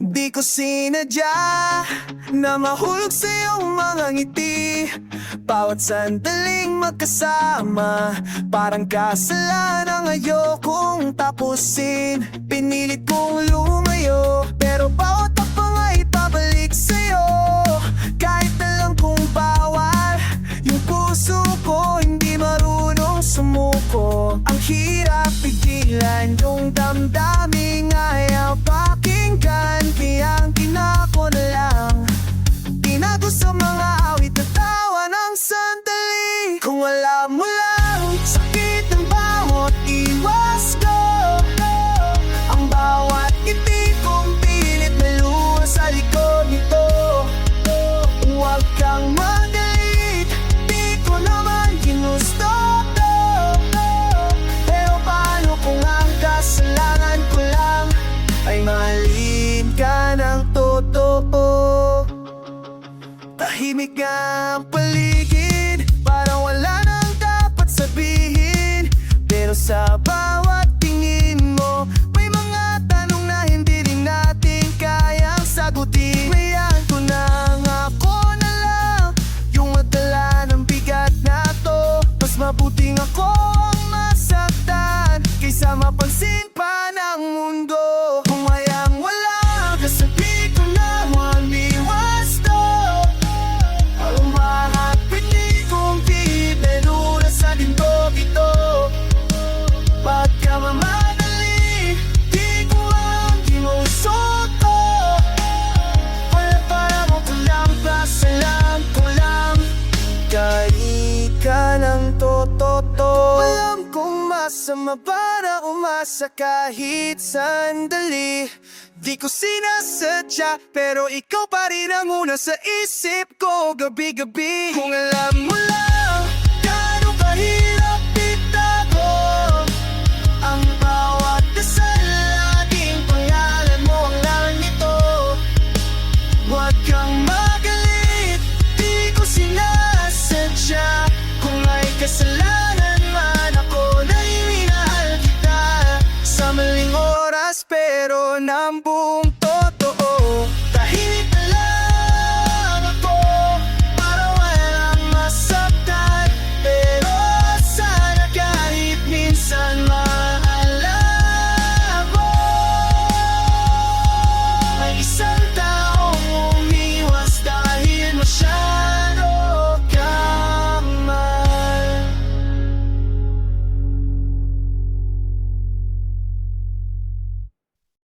Di ko sinadya na mahulog sa iyong mga ngiti. Bawat sandaling magkasama, parang kasalanang ayokong tapusin. Pinilit kong lumayo, pero bawat takbo ay pabalik sa'yo. Kahit alam kong bawal, yung puso ko hindi marunong sumuko. Ang hirap pigilan yung damdaming ayaw pakinggan, kaya ang tinako na lang, tinago sa mga awit at tawa ng sandali. Kung alam mo lang, sakit ng bawat iwas ko, ang bawat ngiti kong pilit na luha sa likod nito. Huwag kang magalit, di ko naman ginusto to. Pero paano kung ang kasalanan ko lang ay mahalin ka ng totoo? Tahimik nga ang paligid, parang wala nang dapat sabihin. Pero sa bawat tingin mo, may mga tanong na hindi rin natin kayang sagutin. Mayaan ko nang ako na lang yung magdala ng bigat na to. Mas mabuting ako ang masaktan kaysa mapansin pa ng mundo. Kung mayang wala, kasabi ko na maliwas to. Umahat piti kong di menura sa lindog ito. Pagkamamadali, di ko ang ginuso to. Para mo ko lang, pasalam ko lang, kahit ka ng totoo. Alam kong masama para umasa kahit sandali. Di ko sinasadya, pero ikaw pa rin ang una sa isip ko gabi-gabi. Kung alam mo lang,